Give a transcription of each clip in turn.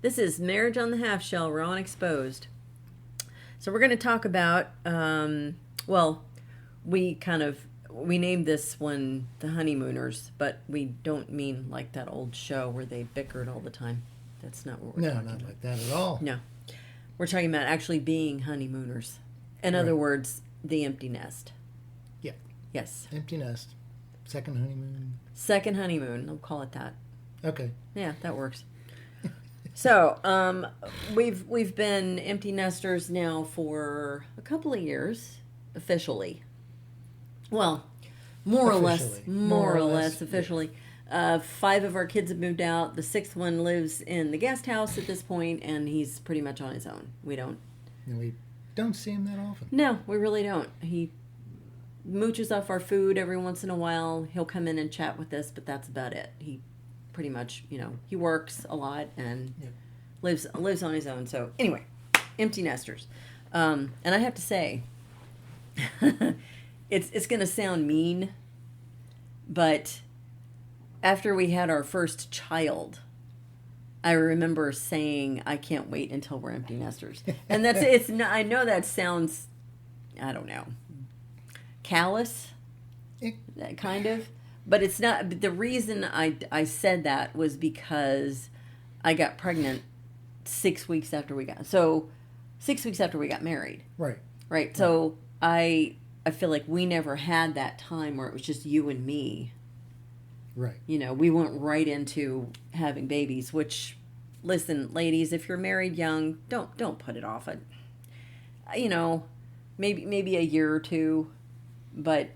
This is Marriage on the Half Shell, Raw and Exposed. So we're going to talk about, we named this one The Honeymooners, but we don't mean like that old show where they bickered all the time. That's not what we're talking about. No, not like that at all. No. We're talking about actually being honeymooners. In other words, the empty nest. Yeah. Yes. Empty nest. Second honeymoon. Second honeymoon. I'll call it that. Okay. Yeah, that works. So, we've been empty nesters now for a couple of years, officially. Well, more or less officially. 5 of our kids have moved out. The 6th one lives in the guest house at this point, and he's pretty much on his own. And we don't see him that often. No, we really don't. He mooches off our food every once in a while. He'll come in and chat with us, but that's about it. He pretty much, he works a lot and lives on his own. So anyway, empty nesters. And I have to say, it's going to sound mean, but after we had our first child, I remember saying, I can't wait until we're empty nesters. And I know that sounds, I don't know, callous, kind of. But it's not. But the reason I said that was because I got pregnant 6 weeks after we got 6 weeks after we got married. Right. So I feel like we never had that time where it was just you and me. Right. We went right into having babies. Which, listen, ladies, if you're married young, don't put it off. Maybe a year or two, but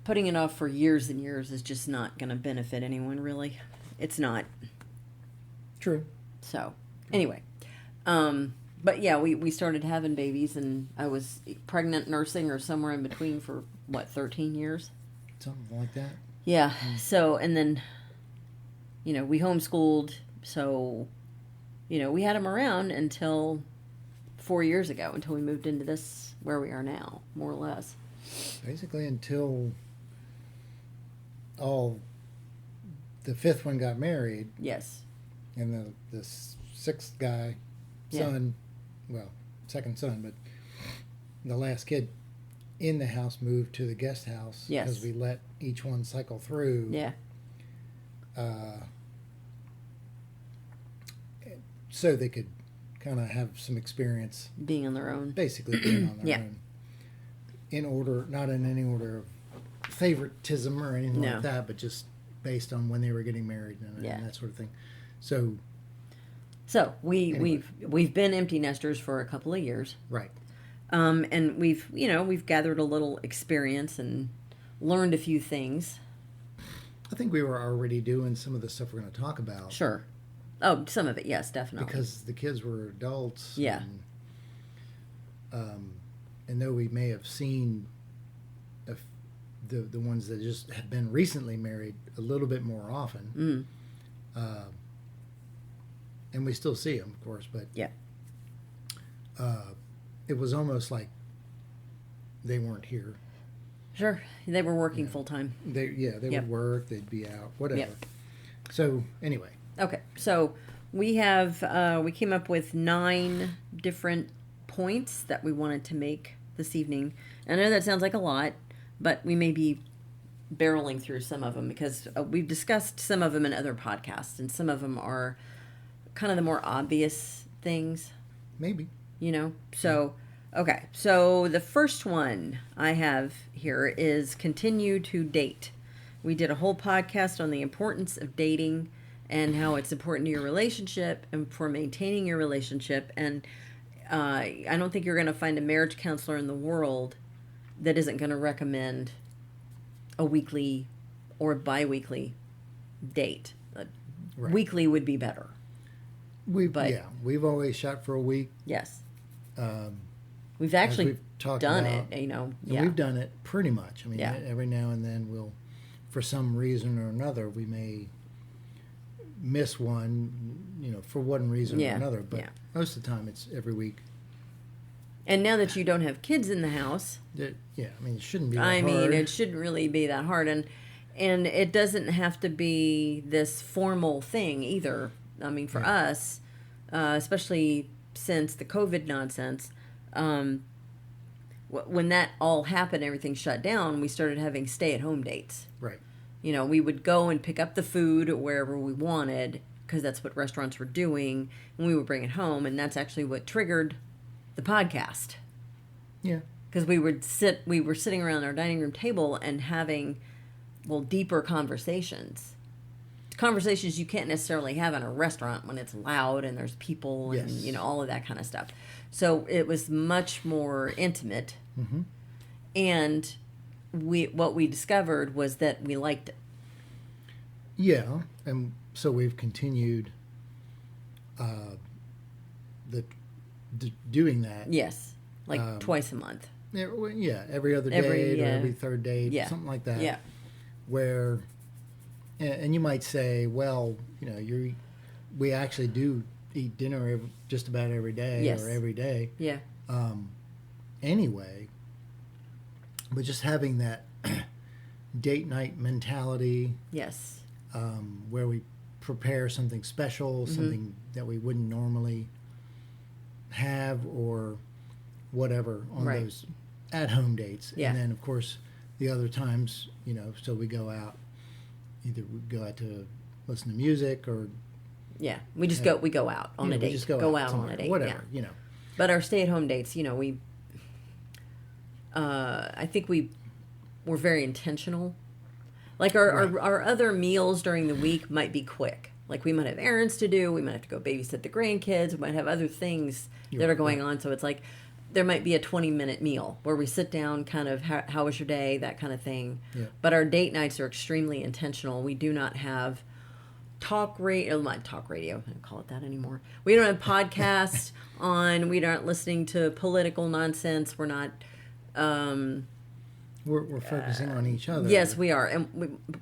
putting it off for years and years is just not going to benefit anyone, really. It's not. True. So, anyway. But yeah, we started having babies, and I was pregnant, nursing, or somewhere in between for, 13 years? Something like that. Yeah. So, and then, we homeschooled, so, we had them around until 4 years ago, until we moved into this, where we are now, more or less. Basically until the 5th one got married. Yes. And the 6th guy, son, second son, but the last kid in the house moved to the guest house. Yes. Because we let each one cycle through. Yeah. So they could kind of have some experience. Being on their own. Basically being on their own. In order, not in any order of favoritism or anything like that, but just based on when they were getting married and that sort of thing. So we've been empty nesters for a couple of years. Right. And we've gathered a little experience and learned a few things. I think we were already doing some of the stuff we're going to talk about. Sure. Oh, some of it, yes, definitely. Because the kids were adults. Yeah. And though we may have seen the ones that just have been recently married a little bit more often, and we still see them, of course, but it was almost like they weren't here. Sure, they were working full time. They would work, they'd be out, whatever. Yep. So anyway, okay, so we came up with 9 different points that we wanted to make this evening. I know that sounds like a lot, but we may be barreling through some of them because we've discussed some of them in other podcasts, and some of them are kind of the more obvious things. Maybe. So, okay. So the first one I have here is continue to date. We did a whole podcast on the importance of dating and how it's important to your relationship and for maintaining your relationship. And I don't think you're going to find a marriage counselor in the world that isn't going to recommend a weekly or bi-weekly date. Right. Weekly would be better. We've always shot for a week. Yes. We've actually done it, We've done it pretty much. I mean, every now and then we'll, for some reason or another, we may miss one, for one reason or another. But most of the time it's every week. And now that you don't have kids in the house... it shouldn't be that hard. It shouldn't really be that hard. And it doesn't have to be this formal thing either. I mean, for us, especially since the COVID nonsense, when that all happened, everything shut down, we started having stay-at-home dates. Right. You know, we would go and pick up the food wherever we wanted, because that's what restaurants were doing, and we would bring it home, and that's actually what triggered the podcast. Yeah. Because we were sitting around our dining room table and having, deeper conversations. Conversations you can't necessarily have in a restaurant when it's loud and there's people and, Yes. all of that kind of stuff. So it was much more intimate. Mm-hmm. And what we discovered was that we liked it. Yeah, and so we've continued doing that. Yes, like twice a month. Yeah, every other date or every third date, something like that. Yeah. Where, and you might say, well, we actually do eat dinner just about every day or every day. Yeah. Anyway, but just having that date night mentality. Yes. Where we prepare something special, something that we wouldn't normally have or whatever on those at-home dates. Yeah. And then, of course, the other times, so we go out. Either we go out to listen to music or... Yeah, we go out on a date. We just go out on a date. Whatever, But our stay-at-home dates, we... I think we're very intentional. Like our other meals during the week might be quick. Like we might have errands to do. We might have to go babysit the grandkids. We might have other things that are going on. So it's like there might be a 20-minute meal where we sit down, kind of how was your day, that kind of thing. Yeah. But our date nights are extremely intentional. We do not have not talk radio. I don't call it that anymore. We don't have podcasts on. We aren't listening to political nonsense. We're not... We're focusing on each other. Yes, we are,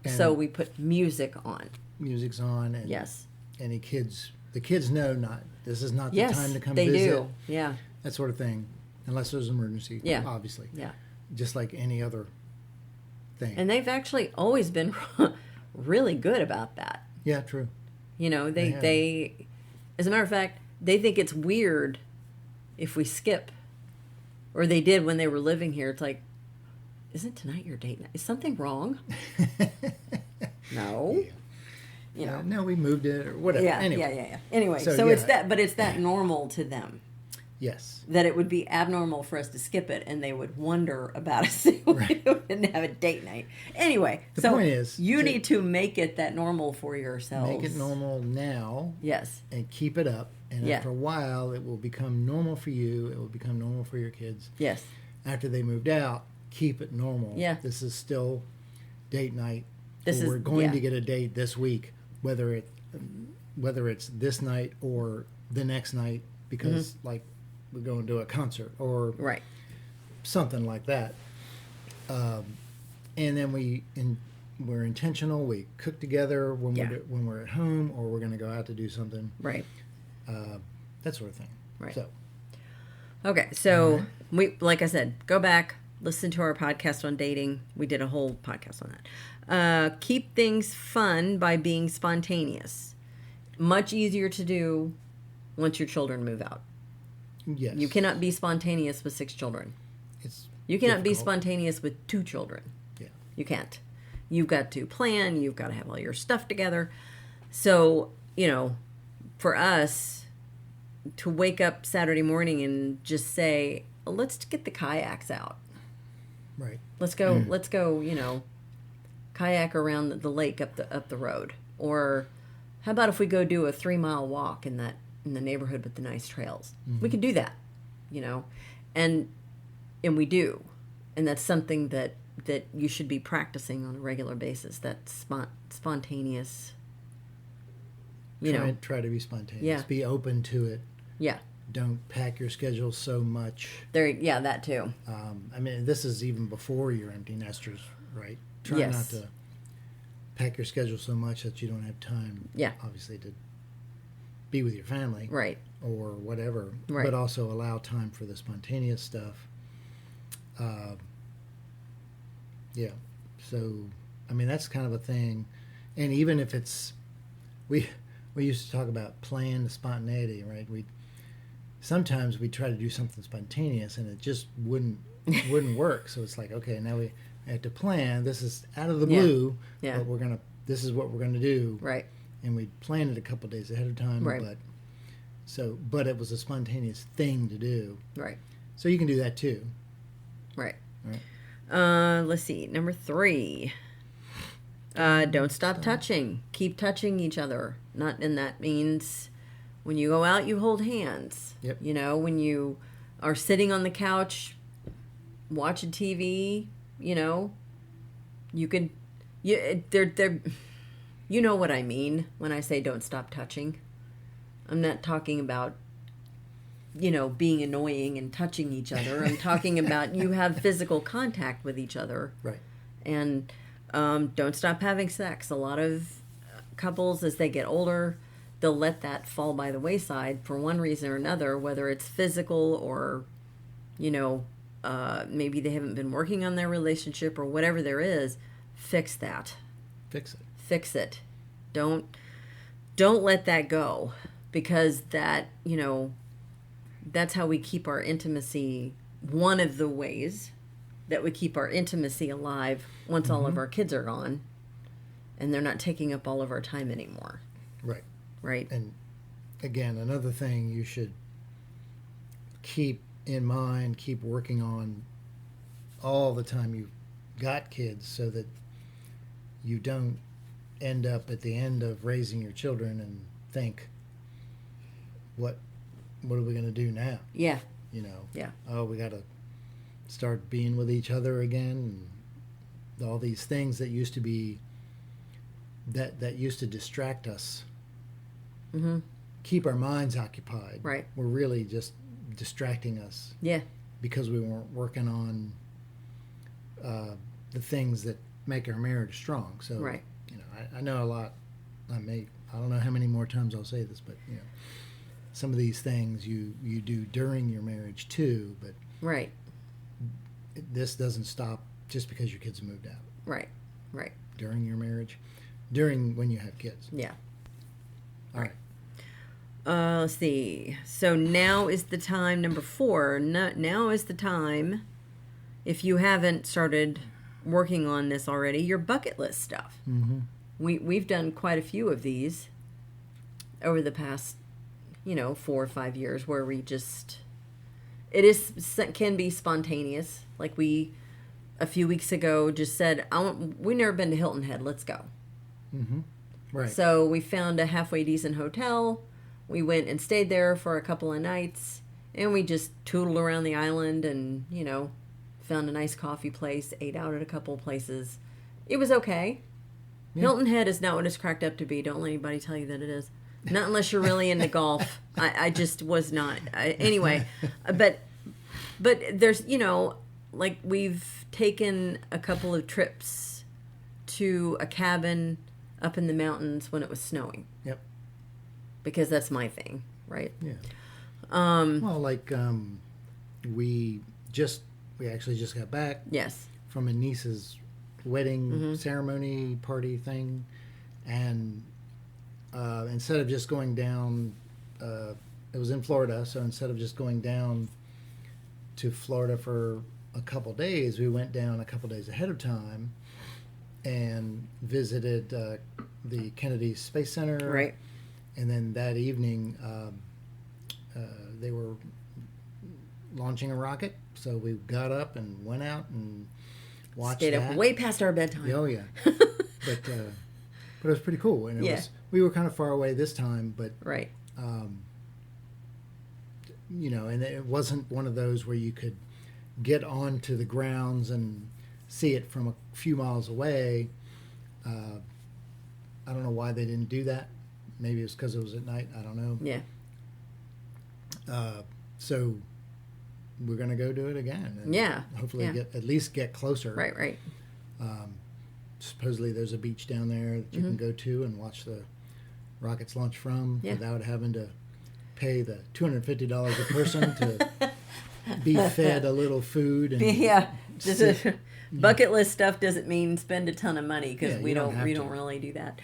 so we put music on. Music's on, and yes, the kids know this is not the time to come visit. They do, yeah, that sort of thing, unless there's an emergency. Yeah, obviously. Yeah, just like any other thing. And they've actually always been really good about that. Yeah, true. They as a matter of fact, they think it's weird if we skip, or they did when they were living here. It's like, isn't tonight your date night? Is something wrong? No. Yeah. No, we moved it or whatever. Yeah, anyway. yeah. Anyway, so it's that normal to them. Yes. That it would be abnormal for us to skip it, and they would wonder about us if we didn't have a date night. Anyway, the point is, you need to make it that normal for yourselves. Make it normal now. Yes. And keep it up. And after a while, it will become normal for you. It will become normal for your kids. Yes. After they moved out, keep it normal. Yeah. This is still date night. We're going to get a date this week, whether it's this night or the next night, because like we're going to a concert or something like that. And then we're intentional. We cook together when we're at home, or we're going to go out to do something. Right. That sort of thing. Right. So. Okay, so we, like I said, go back, listen to our podcast on dating. We did a whole podcast on that. Keep things fun by being spontaneous. Much easier to do once your children move out. Yes. You cannot be spontaneous with 6 children. You cannot be spontaneous with 2 children. Yeah. You can't. You've got to plan. You've got to have all your stuff together. So, for us to wake up Saturday morning and just say, let's get the kayaks out. Right. Let's go, kayak around the lake up the road. Or how about if we go do a 3-mile walk in the neighborhood with the nice trails? Mm-hmm. We could do that, and we do. And that's something that you should be practicing on a regular basis. That spontaneous, Try to be spontaneous. Yeah. Be open to it. Yeah. Don't pack your schedule so much. That too. This is even before you're empty nesters, right? Try not to pack your schedule so much that you don't have time, obviously, to be with your family. Right. Or whatever. Right. But also allow time for the spontaneous stuff. So, that's kind of a thing. And even if it's... we used to talk about planned spontaneity, right? Sometimes we try to do something spontaneous and it just wouldn't work. So it's like, okay, now we have to plan. This is out of the blue, but this is what we're gonna do, right? And we planned it a couple days ahead of time, right? But it was a spontaneous thing to do, right? So you can do that too, right? Right. Let's see. Number 3. Don't stop touching. Keep touching each other. And that means when you go out, you hold hands. Yep. You know, when you are sitting on the couch watching TV, you know, you can, you know what I mean when I say don't stop touching. I'm not talking about, you know, being annoying and touching each other. I'm talking about you have physical contact with each other. Right. And don't stop having sex. A lot of couples, as they get older, they'll let that fall by the wayside for one reason or another, whether it's physical or, you know, maybe they haven't been working on their relationship or whatever there is. Fix that. Fix it. Don't let that go, because that, you know, that's how we keep our intimacy. One of the ways that we keep our intimacy alive once all of our kids are gone and they're not taking up all of our time anymore. Right. Right. And again, another thing you should keep in mind, keep working on all the time you've got kids, so that you don't end up at the end of raising your children and think, what are we going to do now? Yeah. You know? Yeah. Oh, we got to start being with each other again, and all these things that used to be that used to distract us, keep our minds occupied. Right. We're really just distracting us. Yeah. Because we weren't working on the things that make our marriage strong. So, right. You know, I know a lot. I don't know how many more times I'll say this, but you know, some of these things you do during your marriage too, but right. This doesn't stop just because your kids moved out. Right. Right. During your marriage, during when you have kids. Yeah. All right. Let's see. So now is the time, number 4. Now is the time, if you haven't started working on this already, your bucket list stuff. Mm-hmm. We've done quite a few of these over the past, 4 or 5 years, where we just, can be spontaneous. Like we, a few weeks ago, just said, we've never been to Hilton Head, let's go. Mm-hmm. Right. So we found a halfway decent hotel. We went and stayed there for a couple of nights, and we just tootled around the island and, found a nice coffee place, ate out at a couple of places. It was okay. Yeah. Hilton Head is not what it's cracked up to be. Don't let anybody tell you that it is. Not unless you're really into golf. I just was not. Anyway, but there's, like we've taken a couple of trips to a cabin up in the mountains when it was snowing. Yep. Because that's my thing, right? Yeah. Well, like we actually just got back. Yes. From a niece's wedding ceremony party thing, and instead of just going down, it was in Florida, so instead of just going down to Florida for a couple days, we went down a couple days ahead of time and visited the Kennedy Space Center. Right. And then that evening, they were launching a rocket, so we got up and went out and watched Stayed that. Up way past our bedtime. Oh yeah, but it was pretty cool, and we were kind of far away this time, but right. And it wasn't one of those where you could get onto the grounds and see it from a few miles away. I don't know why they didn't do that. Maybe it's because it was at night. I don't know. Yeah. So we're going to go do it again. And hopefully at least get closer. Right, right. Supposedly there's a beach down there that you can go to and watch the rockets launch from without having to pay the $250 a person to be fed a little food. And bucket list stuff doesn't mean spend a ton of money, because we don't really do that.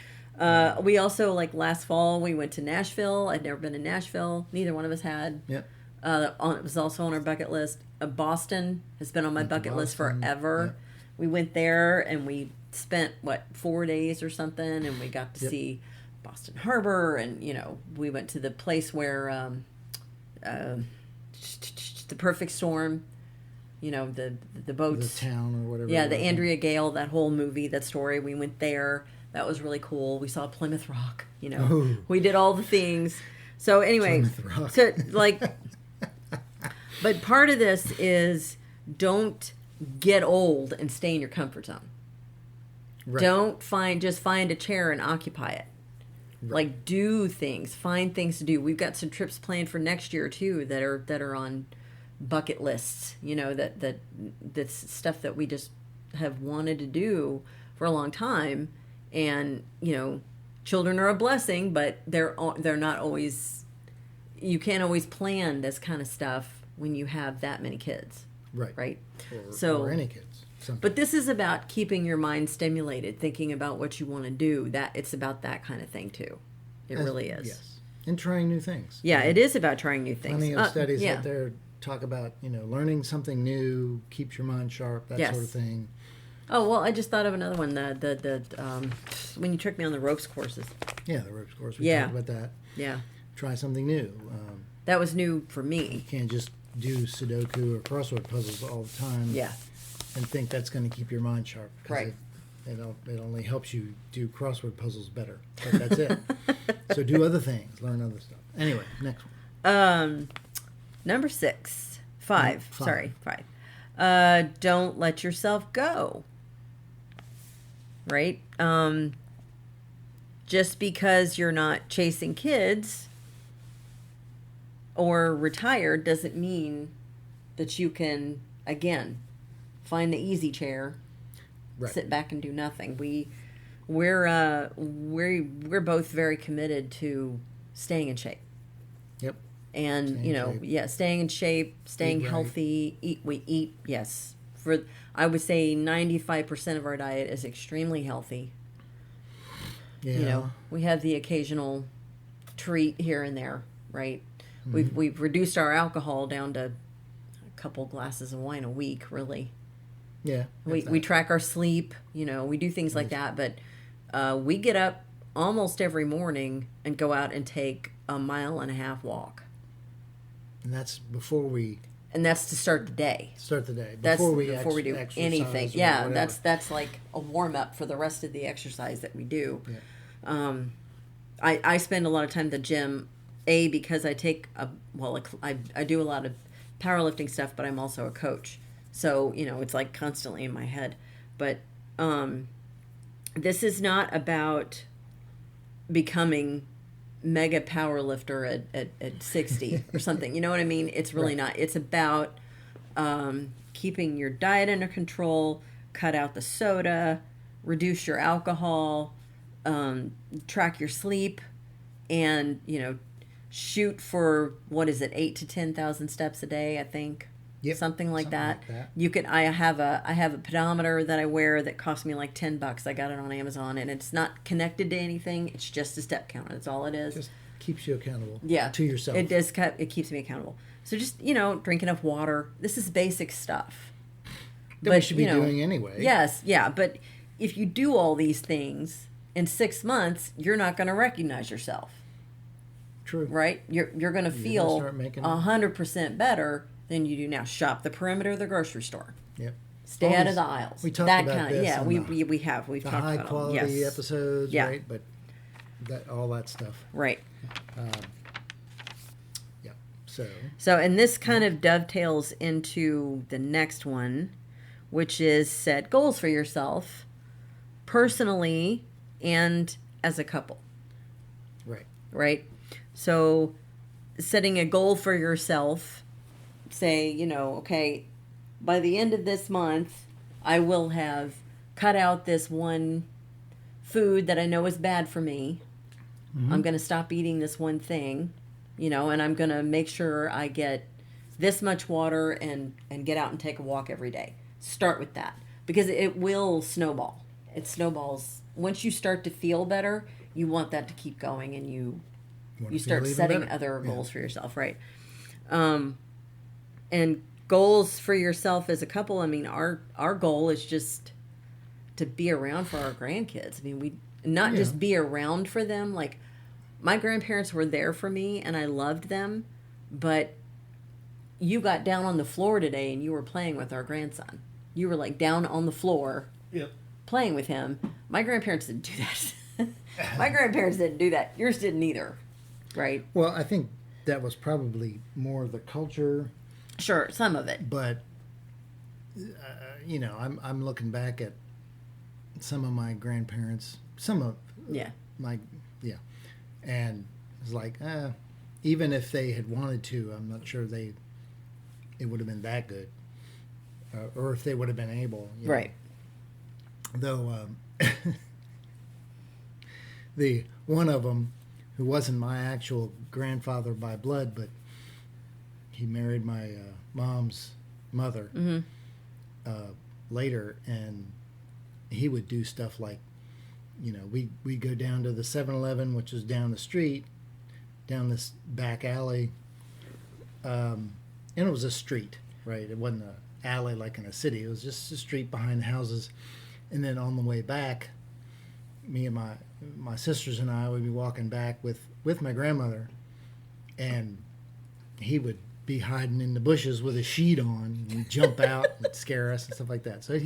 We also, like last fall, we went to Nashville. I'd never been to Nashville. Neither one of us had. Yep. It was also on our bucket list. Boston has been on my bucket list forever. Yep. We went there and we spent 4 days or something, and we got to see Boston Harbor, and we went to the place where the Perfect Storm, the boats, the town or whatever. Yeah, the Andrea Gale, that whole movie, that story. We went there. That was really cool. We saw Plymouth Rock. Ooh. We did all the things. So anyway, so but part of this is don't get old and stay in your comfort zone. Right. Don't find a chair and occupy it. Right. Like, do things, find things to do. We've got some trips planned for next year too that are on bucket lists. That's stuff that we just have wanted to do for a long time. And children are a blessing, but they're not always. You can't always plan this kind of stuff when you have that many kids. Right. Or any kids. But this is about keeping your mind stimulated, thinking about what you want to do. That it's about that kind of thing too. It really is. Yes. And trying new things. Yeah, it is about trying new things. Plenty of studies out there talk about, learning something new, keeps your mind sharp, that sort of thing. Oh, well, I just thought of another one. The when you took me on the ropes courses. Yeah, the ropes course. We talked about that. Yeah. Try something new. That was new for me. You can't just do Sudoku or crossword puzzles all the time. Yeah. And think that's going to keep your mind sharp. Right. It only helps you do crossword puzzles better. But that's it. So do other things. Learn other stuff. Anyway, next one. Number 5. Sorry, 5. Don't let yourself go. Right? Just because you're not chasing kids or retired doesn't mean that you can, again, find the easy chair, sit back and do nothing. We're both very committed to staying in shape. Yep. And staying in shape, staying healthy. Eat. Yes. I would say 95% of our diet is extremely healthy. Yeah. We have the occasional treat here and there, right? Mm-hmm. We've reduced our alcohol down to a couple glasses of wine a week, really. Yeah. We track our sleep, we do things like that, but we get up almost every morning and go out and take a 1.5 mile walk. And that's before we... And that's to start the day. Before we do anything. Yeah, that's like a warm-up for the rest of the exercise that we do. Yeah. I spend a lot of time at the gym, because I take I do a lot of powerlifting stuff, but I'm also a coach. So, it's like constantly in my head. But this is not about becoming mega power lifter at 60 or something. You know what I mean? It's really not. It's about keeping your diet under control, cut out the soda, reduce your alcohol, track your sleep, and, shoot for, 8,000 to 10,000 steps a day, I think. Yep. Something like that. You can. I have a pedometer that I wear that cost me like $10. I got it on Amazon, and it's not connected to anything. It's just a step counter. That's all it is. Just keeps you accountable. Yeah. To yourself. It does. It keeps me accountable. So just drink enough water. This is basic stuff. That we should be doing anyway. Yes. Yeah. But if you do all these things in 6 months, you're not going to recognize yourself. True. Right. You're going to feel 100% better than you do now. Shop the perimeter of the grocery store. Yep. Stay out of the aisles. We talked about this. Yeah, we have. We've talked about high quality episodes, right? But all that stuff. Right. Yeah. So, and this kind of dovetails into the next one, which is set goals for yourself, personally and as a couple. Right. Right. So, setting a goal for yourself. Say, okay, by the end of this month, I will have cut out this one food that I know is bad for me. Mm-hmm. I'm going to stop eating this one thing, and I'm going to make sure I get this much water and get out and take a walk every day. Start with that because it will snowball. It snowballs. Once you start to feel better, you want that to keep going, and you start setting other goals for yourself, right? And goals for yourself as a couple, I mean, our goal is just to be around for our grandkids. I mean, we not just be around for them. Like, my grandparents were there for me, and I loved them, but you got down on the floor today, and you were playing with our grandson. You were, like, down on the floor playing with him. My grandparents didn't do that. My grandparents didn't do that. Yours didn't either, right? Well, I think that was probably more the culture. Sure, some of it. But, I'm looking back at some of my grandparents, and it's like, even if they had wanted to, I'm not sure it would have been that good, or if they would have been able. Right. Though, the one of them, who wasn't my actual grandfather by blood, but he married my mom's mother later, and he would do stuff like, we'd go down to the 7-Eleven, which is down the street, down this back alley, and it was a street, right? It wasn't an alley like in a city. It was just a street behind the houses, and then on the way back, me and my sisters and I would be walking back with my grandmother, and he would be hiding in the bushes with a sheet on, and he'd jump out and scare us and stuff like that. So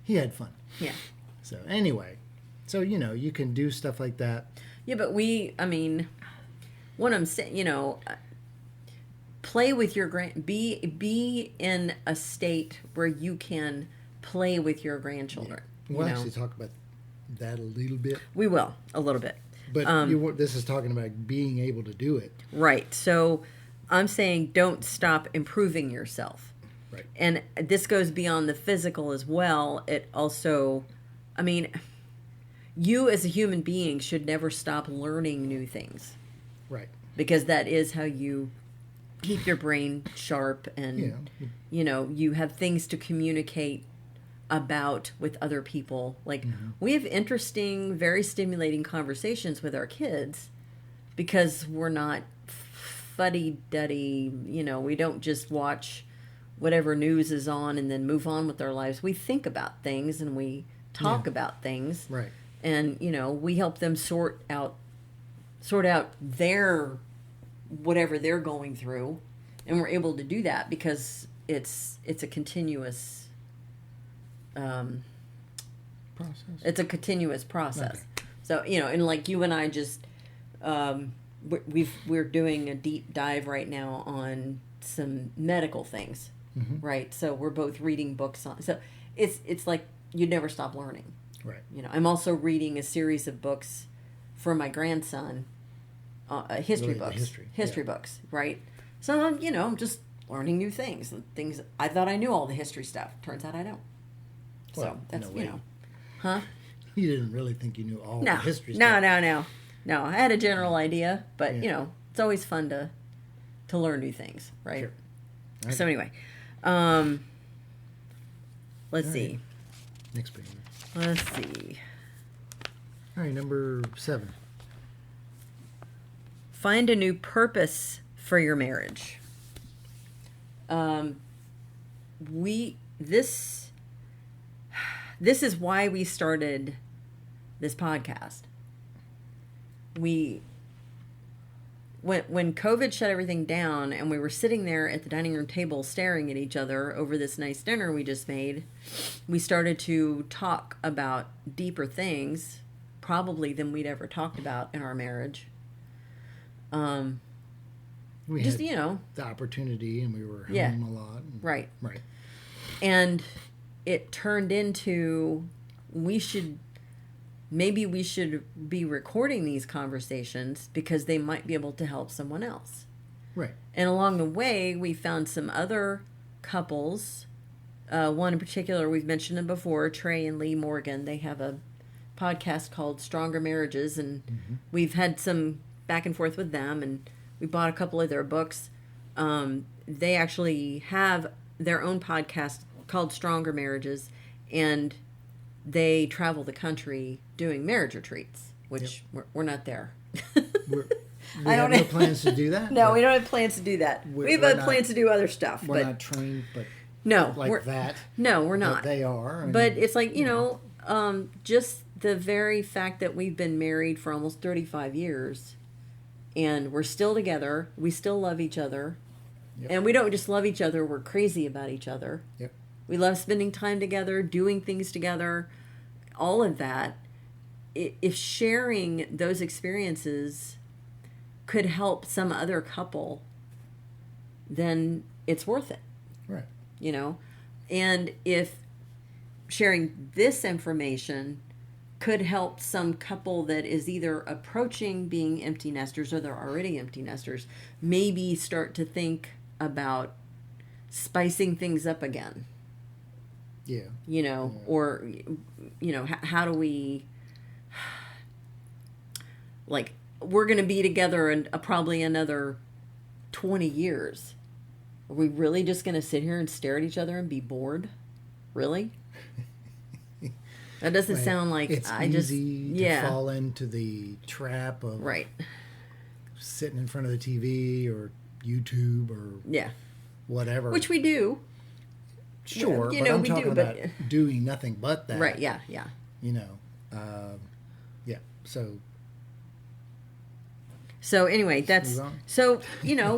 he had fun. Yeah. So anyway, you can do stuff like that. Yeah, but what I'm saying, play with your be in a state where you can play with your grandchildren. Yeah. We'll actually talk about that a little bit. We will, a little bit. But this is talking about being able to do it. Right. So I'm saying don't stop improving yourself. Right. And this goes beyond the physical as well. It also, you as a human being should never stop learning new things. Right. Because that is how you keep your brain sharp, and, you have things to communicate about with other people. Like, we have interesting, very stimulating conversations with our kids because we're not fuddy-duddy, we don't just watch whatever news is on and then move on with our lives. We think about things and we talk about things. Right. And, we help them sort out their whatever they're going through, and we're able to do that because it's a continuous process. It's a continuous process. Okay. So, and like you and I just we're doing a deep dive right now on some medical things, right? So we're both reading books on. So it's like you never stop learning. Right. I'm also reading a series of books for my grandson, history books, right? So I'm just learning new things. Things I thought I knew all the history stuff. Turns out I don't. Well, so that's no, huh? You didn't really think you knew all the history stuff. No. I had a general idea, but it's always fun to learn new things, right? Sure. Okay. So anyway, let's see. Next page. Let's see. All right, number 7. Find a new purpose for your marriage. This is why we started this podcast. When COVID shut everything down and we were sitting there at the dining room table staring at each other over this nice dinner we just made, we started to talk about deeper things, probably than we'd ever talked about in our marriage. We just, had the opportunity, and we were home a lot. Right. Right. And it turned into maybe we should be recording these conversations because they might be able to help someone else. Right. And along the way, we found some other couples. One in particular, we've mentioned them before, Trey and Lee Morgan. They have a podcast called Stronger Marriages, and we've had some back and forth with them, and we bought a couple of their books. They actually have their own podcast called Stronger Marriages, and they travel the country doing marriage retreats which we're not there. We have no plans to do that? No, we don't have plans to do that. We have plans to do other stuff. We're not trained, but no, like that. No, we're not. But they are. But it's like, just the very fact that we've been married for almost 35 years and we're still together, we still love each other. Yep. And we don't just love each other, we're crazy about each other. Yep. We love spending time together, doing things together, all of that. If sharing those experiences could help some other couple, then it's worth it. Right. And if sharing this information could help some couple that is either approaching being empty nesters or they're already empty nesters, maybe start to think about spicing things up again. Yeah. Or, how do we, like, we're going to be together in probably another 20 years. Are we really just going to sit here and stare at each other and be bored? Really? That doesn't sound like it's easy to fall into the trap of sitting in front of the TV or YouTube or whatever. Which we do. Sure, but I'm talking about doing nothing but that. Right, yeah. So anyway,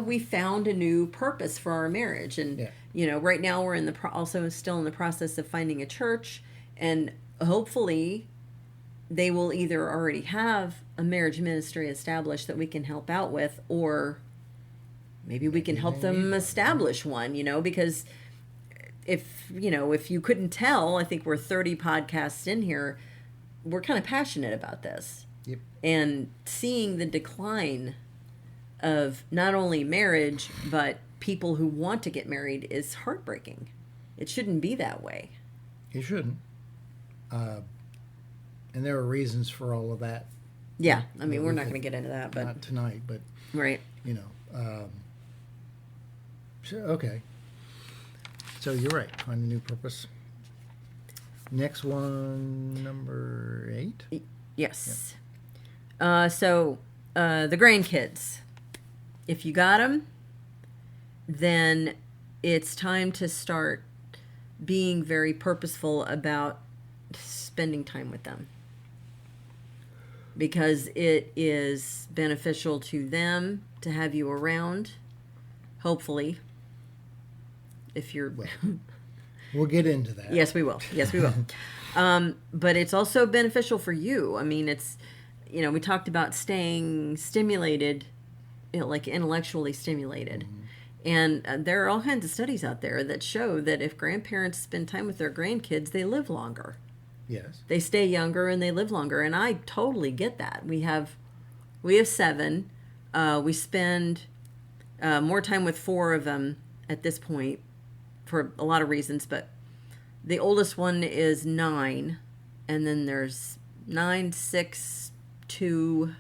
we found a new purpose for our marriage. And, right now we're also still in the process of finding a church. And hopefully they will either already have a marriage ministry established that we can help out with, or maybe we can help them establish one, because if you couldn't tell, I think we're 30 podcasts in here. We're kind of passionate about this. Yep. And seeing the decline of not only marriage, but people who want to get married is heartbreaking. It shouldn't be that way. It shouldn't. And there are reasons for all of that. Yeah. I mean, we're not going to get into that, but not tonight, but right. Okay. So you're right. Find a new purpose. Next one, number 8. Yes. Yep. The grandkids. If you got them, then it's time to start being very purposeful about spending time with them. Because it is beneficial to them to have you around, hopefully. If you're... We'll get into that. Yes, we will. But it's also beneficial for you. I mean, it's, we talked about staying stimulated, like intellectually stimulated. Mm-hmm. And there are all kinds of studies out there that show that if grandparents spend time with their grandkids, they live longer. Yes. They stay younger and they live longer. And I totally get that. We have 7. We spend more time with 4 of them at this point for a lot of reasons, but the oldest one is 9, and then there's 9, 6, 2,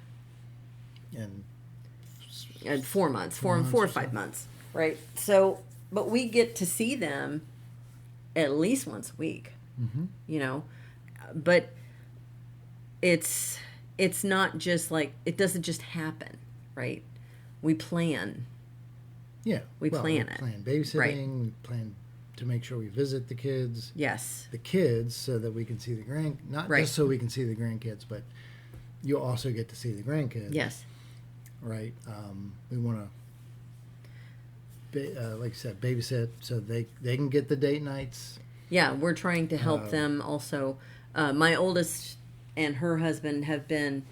and 4 months, 4 or 5 months, right? So, but we get to see them at least once a week, but it's not just like, it doesn't just happen, right? We plan. Yeah. We plan babysitting. Right. We plan to make sure we visit the kids. Yes. The kids, so that we can see not just so we can see the grandkids, but you also get to see the grandkids. Yes. Right. We want to, like I said, babysit so they can get the date nights. Yeah, we're trying to help them also. My oldest and her husband have been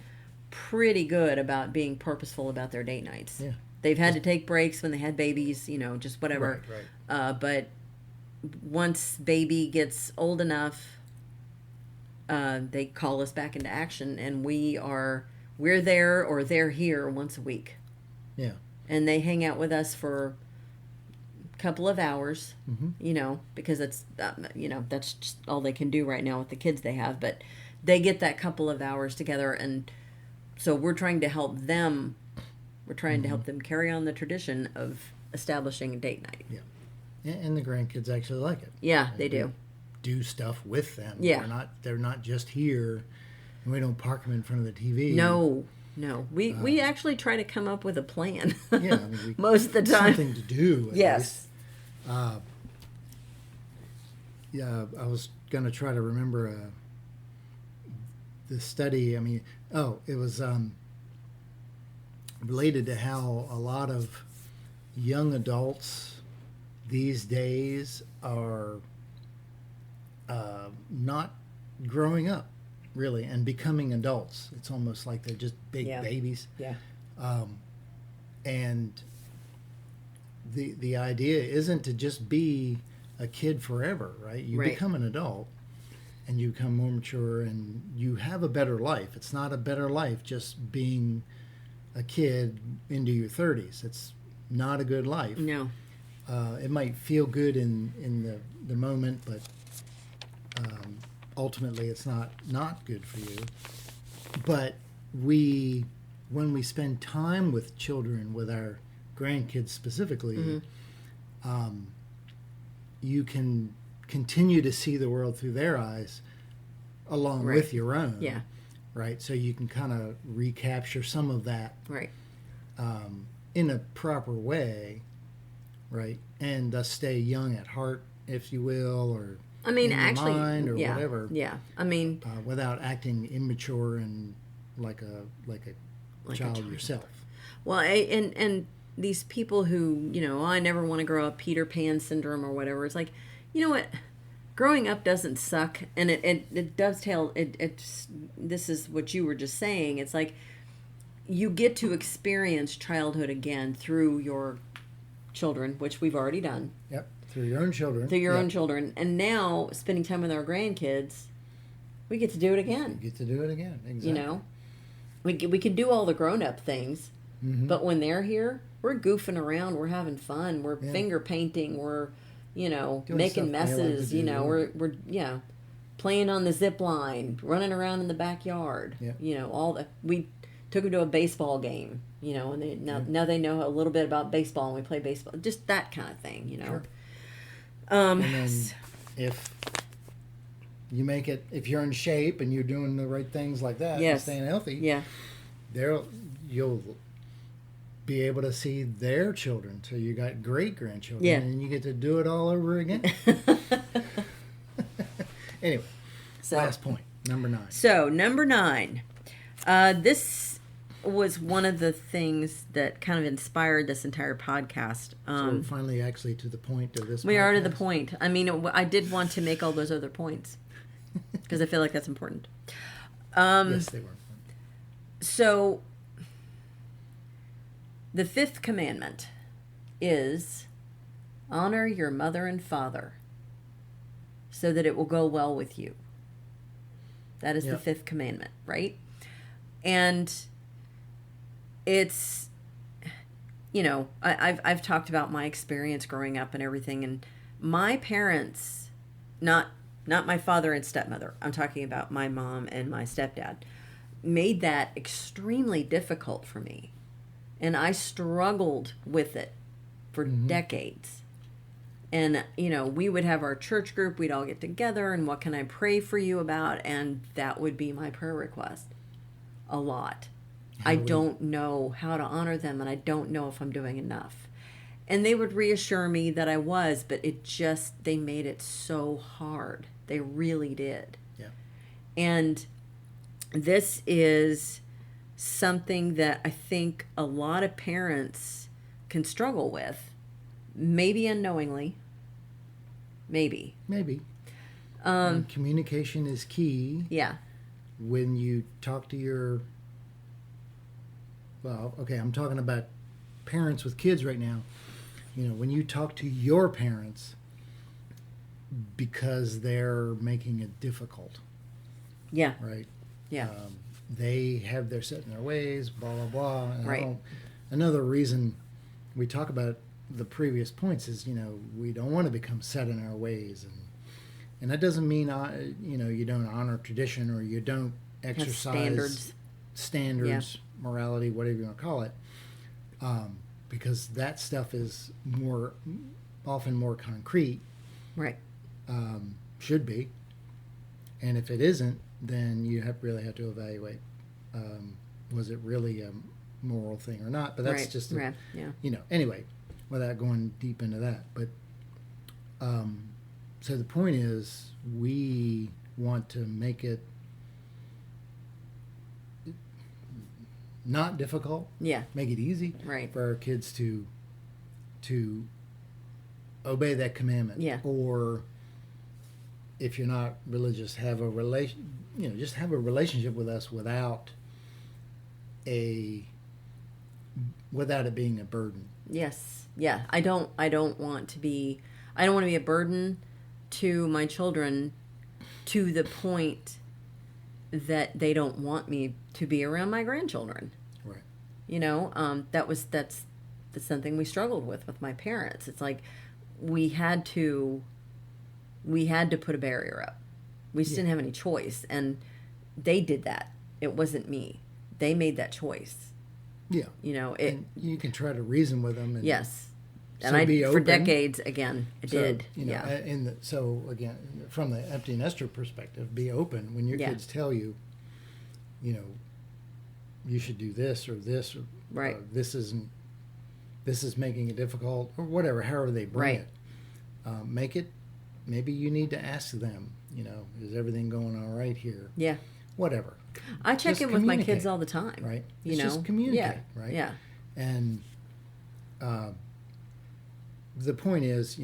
pretty good about being purposeful about their date nights. Yeah. They've had to take breaks when they had babies, just whatever. Right. But once baby gets old enough, they call us back into action, and we're there or they're here once a week. Yeah. And they hang out with us for a couple of hours, because that's just all they can do right now with the kids they have. But they get that couple of hours together, and so we're trying to help them. We're trying to help them carry on the tradition of establishing a date night. Yeah. And the grandkids actually like it. Yeah, they do. Do stuff with them. Yeah. They're not just here And we don't park them in front of the TV. No. We actually try to come up with a plan. Yeah, most of the time. Something to do. Yes. Yeah, I was going to try to remember the study. I mean, it was related to how a lot of young adults these days are not growing up, really, and becoming adults. It's almost like they're just big babies. Yeah. And the idea isn't to just be a kid forever, right? You become an adult and you become more mature and you have a better life. It's not a better life just being a kid into your 30s. It's not a good life. No. It might feel good in the moment, but ultimately it's not good for you. But when we spend time with children, with our grandkids specifically, you can continue to see the world through their eyes along with your own. Yeah. Right? So you can kind of recapture some of that Right. In a proper way, right? And thus stay young at heart, if you will, or in your mind or whatever. Yeah. I mean, without acting immature and like a child yourself. Well, and these people who, I never want to grow up, Peter Pan syndrome or whatever. It's like, you know what? Growing up doesn't suck, and it dovetail. This is what you were just saying. It's like you get to experience childhood again through your children, which we've already done. Yep, through your own children. Through your own children, and now spending time with our grandkids, we get to do it again. You get to do it again. Exactly. We can do all the grown-up things, but when they're here, we're goofing around, we're having fun, we're finger painting, we're making messes, we're playing on the zip line, running around in the backyard. Yeah. We took them to a baseball game, and now they know a little bit about baseball, and we play baseball, just that kind of thing, Sure. And then if you make it, if you're in shape and you're doing the right things like that, and staying healthy, you'll be able to see their children. So you got great grandchildren, and you get to do it all over again. Anyway, last point, number 9. So number 9, this was one of the things that kind of inspired this entire podcast. So we're finally actually to the point of this. We are to the point. I mean, I did want to make all those other points because I feel like that's important. Yes, they were. So, the 5th commandment is honor your mother and father so that it will go well with you. That is the 5th commandment, right? And it's, I've talked about my experience growing up and everything, and my parents, not my father and stepmother, I'm talking about my mom and my stepdad, made that extremely difficult for me. And I struggled with it for decades. And, we would have our church group, we'd all get together, and what can I pray for you about? And that would be my prayer request. A lot. I don't know how to honor them, and I don't know if I'm doing enough. And they would reassure me that I was, but they made it so hard. They really did. Yeah. And this is something that I think a lot of parents can struggle with, maybe unknowingly. Maybe. Communication is key. Yeah. When you talk to I'm talking about parents with kids right now. When you talk to your parents because they're making it difficult. Yeah. Right? Yeah. They have their set in their ways, blah, blah, blah. And right. Another reason we talk about the previous points is, we don't want to become set in our ways. And that doesn't mean, you don't honor tradition or you don't exercise standards, morality, whatever you want to call it. Because that stuff is often more concrete. Right. Should be. And if it isn't, then you really have to evaluate, was it really a moral thing or not? But that's just, anyway, without going deep into that. But so the point is, we want to make it not difficult. Yeah. Make it easy. Right. For our kids to obey that commandment. Yeah. Or if you're not religious, have a just have a relationship with us without it being a burden. Yes. Yeah. I don't want to be a burden to my children to the point that they don't want me to be around my grandchildren. Right. That's something we struggled with my parents. It's like we had to put a barrier up. We just didn't have any choice, and they did that. It wasn't me. They made that choice. Yeah. And you can try to reason with them. And yes. So and be for open. Decades, again, it did. So again, from the empty nester perspective, be open when your kids tell you, you should do this or this, or this is making it difficult, or whatever, however they bring it. Make it, maybe you need to ask them, is everything going all right here? Yeah. Whatever. I check in with my kids all the time. Right. Just communicate, right? Yeah. And the point is,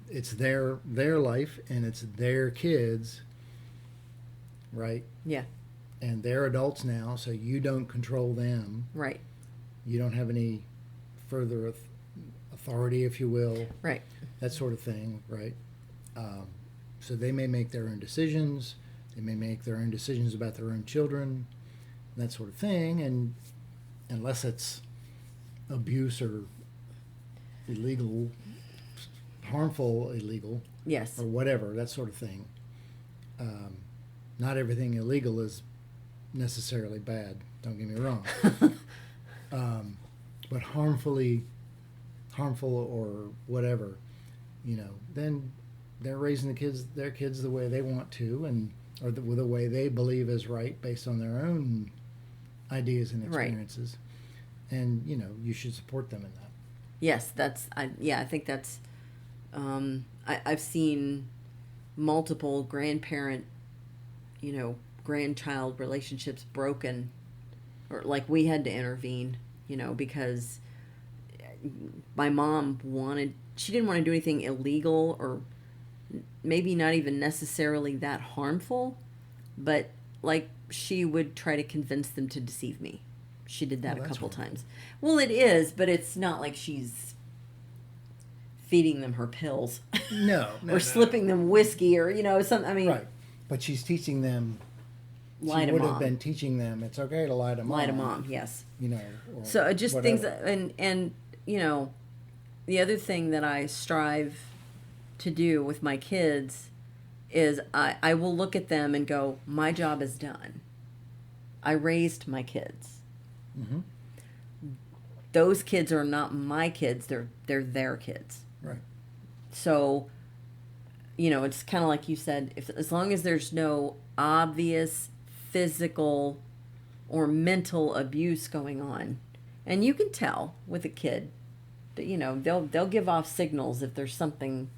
it's their life and it's their kids, right? Yeah. And they're adults now, so you don't control them. Right. You don't have any further authority, if you will. Right. That sort of thing, right? So they may make their own decisions. They may make their own decisions about their own children, that sort of thing. And unless it's abuse or illegal, harmful, illegal, yes, or whatever, that sort of thing. Not everything illegal is necessarily bad. Don't get me wrong. But harmful or whatever, then they're raising their kids the way they want to, or the way they believe is right based on their own ideas and experiences. Right. And you should support them in that. Yes, I think that's. I've seen multiple grandparent, grandchild relationships broken, or like we had to intervene, because my mom she didn't want to do anything illegal or maybe not even necessarily that harmful, but like she would try to convince them to deceive me. She did that a couple times. Well, it is, but it's not like she's feeding them her pills. No. Or slipping them whiskey or, something. I mean. Right. But she's teaching them. Lie to mom. She would mom. have been teaching them it's okay to lie to mom. Lie to mom, yes. So just whatever. Things, and the other thing that I strive to do with my kids is I will look at them and go, my job is done. I raised my kids. Mm-hmm. Those kids are not my kids. They're their kids. Right. So, it's kind of like you said, as long as there's no obvious physical or mental abuse going on, and you can tell with a kid that, they'll give off signals if there's something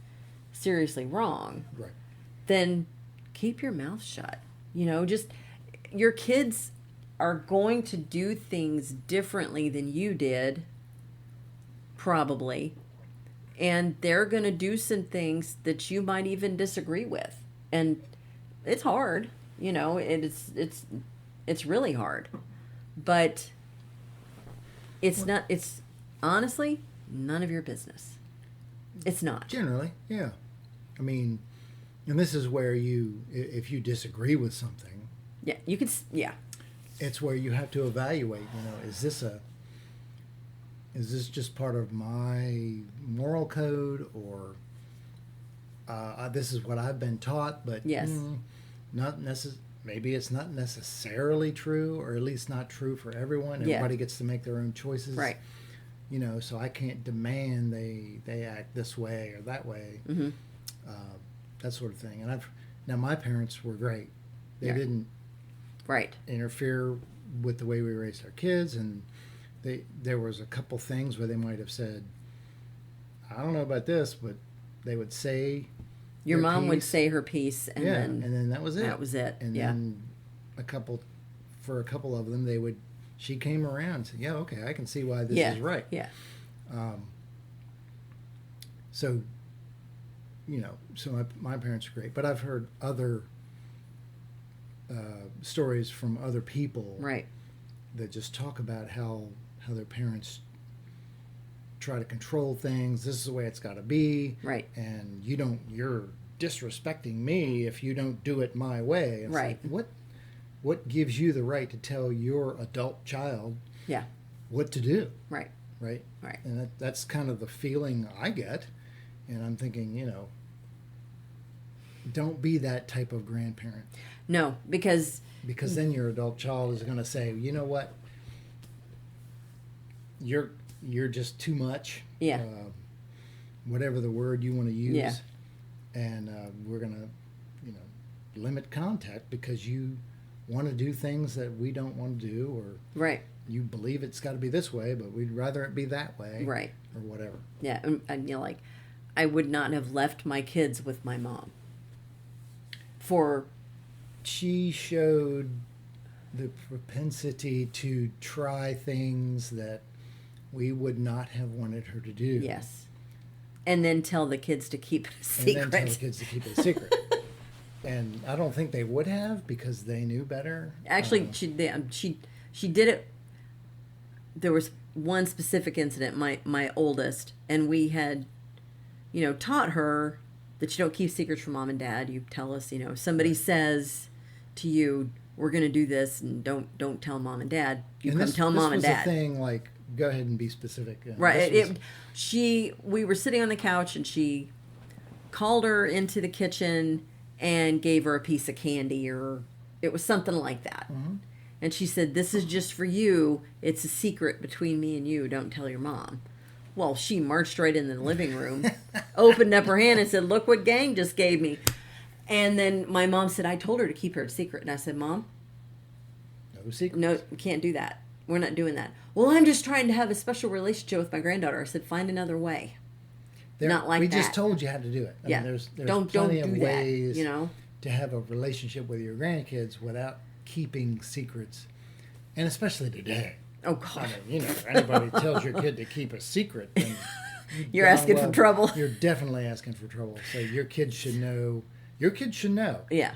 seriously wrong. Right. Then keep your mouth shut. Just your kids are going to do things differently than you did, probably. And they're going to do some things that you might even disagree with. And it's hard, it's really hard. But it's honestly none of your business. It's not. Generally, yeah. I mean, and this is where if you disagree with something. Yeah, you could, yeah. It's where you have to evaluate, is this just part of my moral code, or this is what I've been taught, but yes. Maybe it's not necessarily true, or at least not true for everyone. Everybody gets to make their own choices. Right. So I can't demand they act this way or that way, mm-hmm. That sort of thing. And Now, my parents were great. They didn't interfere with the way we raised our kids, and there was a couple things where they might have said, I don't know about this, but they would say your mom would say her piece, and then that was it. That was it. And then for a couple of them, she came around and said, yeah, okay, I can see why this is right. Yeah. So, so my parents are great, but I've heard other stories from other people that just talk about how their parents try to control things. This is the way it's got to be. Right. And you're disrespecting me if you don't do it my way. It's like, what gives you the right to tell your adult child what to do? Right. Right? Right. And that's kind of the feeling I get. And I'm thinking, don't be that type of grandparent. No, because then your adult child is going to say, you know what? You're just too much. Yeah. Whatever the word you want to use. Yeah. And we're going to, limit contact because you want to do things that we don't want to do, or you believe it's got to be this way, but we'd rather it be that way. Right. Or whatever. Yeah. And like, I would not have left my kids with my mom. She showed the propensity to try things that we would not have wanted her to do. Yes. And then tell the kids to keep it a secret. And then tell the kids to keep it a secret. And I don't think they would have because they knew better. Actually, she did it. There was one specific incident, my oldest, and we had, taught her that you don't keep secrets from mom and dad. You tell us, somebody says to you, we're going to do this, and don't tell mom and dad. You come tell mom and dad. This was a thing, like, go ahead and be specific. Right. We were sitting on the couch, and she called her into the kitchen and gave her a piece of candy, or it was something like that. Mm-hmm. And she said, this is just for you. It's a secret between me and you. Don't tell your mom. Well, she marched right into the living room, opened up her hand and said, look what Gang just gave me. And then my mom said, I told her to keep her a secret. And I said, Mom, no secrets. No, we can't do that. We're not doing that. Well, I'm just trying to have a special relationship with my granddaughter. I said, find another way. Not like that. We just told you how to do it. I mean, there's plenty of ways to have a relationship with your grandkids without keeping secrets. And especially today. Oh, God. I mean, anybody tells your kid to keep a secret, then you're asking for trouble. You're definitely asking for trouble. So your kids should know. Your kids should know. Yeah.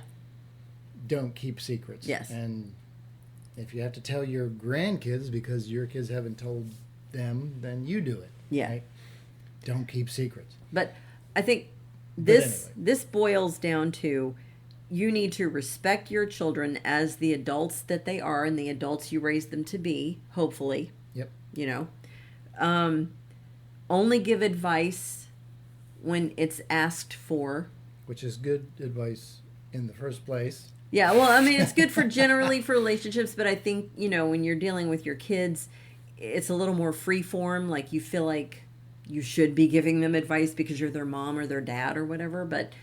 Don't keep secrets. Yes. And if you have to tell your grandkids because your kids haven't told them, then you do it. Yeah. Right? Don't keep secrets. But I think this boils down to you need to respect your children as the adults that they are and the adults you raised them to be, hopefully. Yep. Only give advice when it's asked for. Which is good advice in the first place. Yeah, well, I mean, it's good for generally for relationships, but I think, when you're dealing with your kids, it's a little more free form. Like, you feel like you should be giving them advice because you're their mom or their dad or whatever, but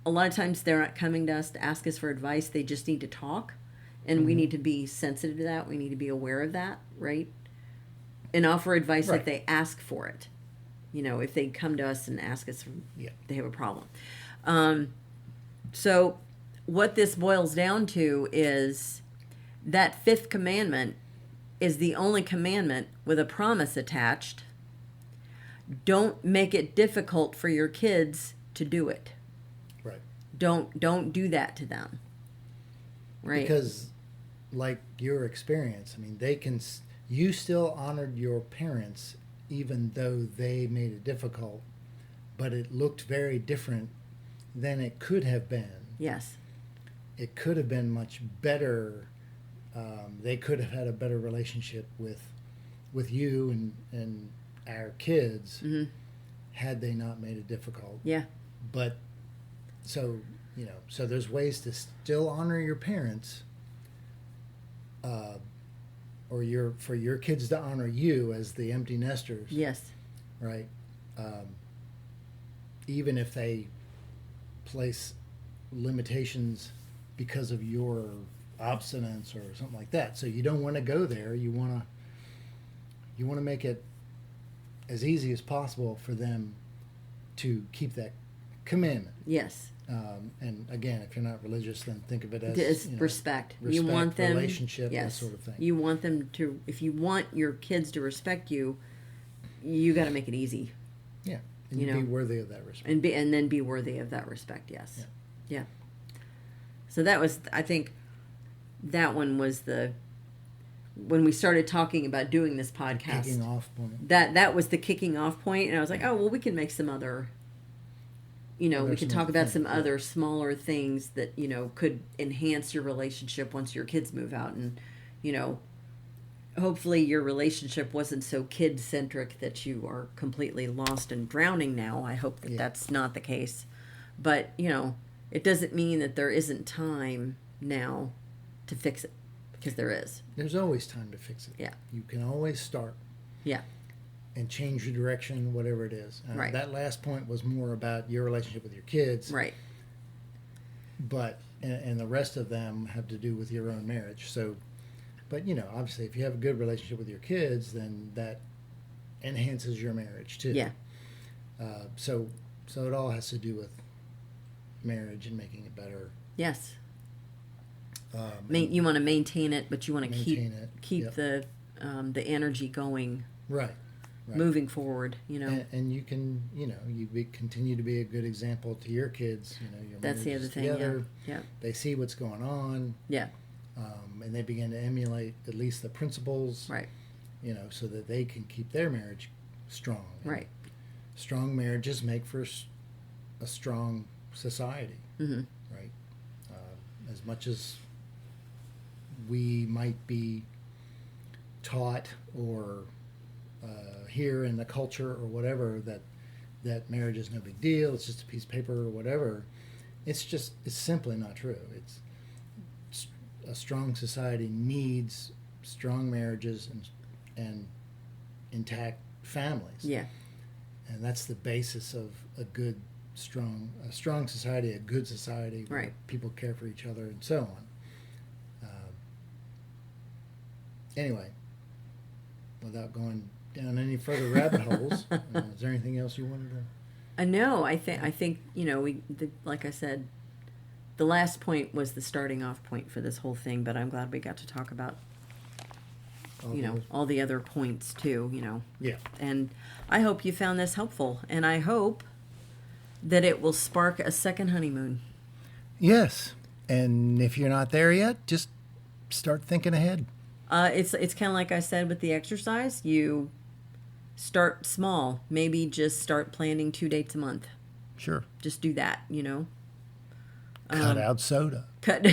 a lot of times they're not coming to us to ask us for advice. They just need to talk, and we need to be sensitive to that. We need to be aware of that, right? And offer advice if they ask for it. If they come to us and ask us, they have a problem. So what this boils down to is that fifth commandment is the only commandment with a promise attached. Don't make it difficult for your kids to do it. Right. Don't do that to them. Right. Because like your experience, I mean, you still honored your parents even though they made it difficult, but it looked very different than it could have been. Yes. It could have been much better. They could have had a better relationship with you and our kids had they not made it difficult. Yeah. But so there's ways to still honor your parents, or for your kids to honor you as the empty nesters. Yes. Right. Even if they place limitations because of your obstinance or something like that. So you don't want to go there. You want to make it as easy as possible for them to keep that commandment. Yes. And again, if you're not religious, then think of it as respect. Respect, you want them, relationship, yes, that sort of thing. You want them to. If you want your kids to respect you, you got to make it easy. Yeah, and be worthy of that respect. And then be worthy of that respect. Yes. Yeah. So that was, I think, that one was when we started talking about doing this podcast. Kicking off point. That was the kicking off point, and I was like, oh well, we can make some other. We can talk about some other smaller things that could enhance your relationship once your kids move out, and hopefully your relationship wasn't so kid centric that you are completely lost and drowning now. I hope that that's not the case, but it doesn't mean that there isn't time now to fix it, because there is. There's always time to fix it. Yeah. You can always start. Yeah. And change your direction, whatever it is. Right. That last point was more about your relationship with your kids. Right. But, and the rest of them have to do with your own marriage. So, but obviously if you have a good relationship with your kids, then that enhances your marriage too. Yeah. So it all has to do with marriage and making it better. Yes. You want to maintain it, but you want to keep the energy going. Right. Moving forward, and you can, continue to be a good example to your kids. Your that's the other thing. Together. Yeah. They see what's going on. Yeah. And they begin to emulate at least the principles. Right. So that they can keep their marriage strong. Right. Strong marriages make for a strong society. Mm-hmm. Right. As much as we might be taught or here in the culture or whatever that marriage is no big deal, it's just a piece of paper or whatever, it's simply not true. It's a strong society needs strong marriages and intact families. Yeah. And that's the basis of a strong society, a good society where people care for each other and so on. Anyway, without going down any further rabbit holes, is there anything else you wanted to? No, I think like I said, the last point was the starting off point for this whole thing. But I'm glad we got to talk about all the other points too. Yeah. And I hope you found this helpful, and I hope that it will spark a second honeymoon. Yes, and if you're not there yet, just start thinking ahead. It's kind of like I said with the exercise. You start small. Maybe just start planning 2 dates a month. Sure. Just do that, Cut out soda. Cut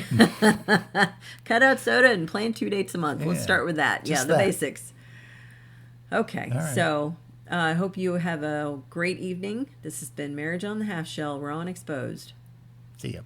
out soda and plan 2 dates a month. Let's start with that. Just the basics. Okay, right. So I hope you have a great evening. This has been Marriage on the Half Shell, Raw and Exposed. See ya.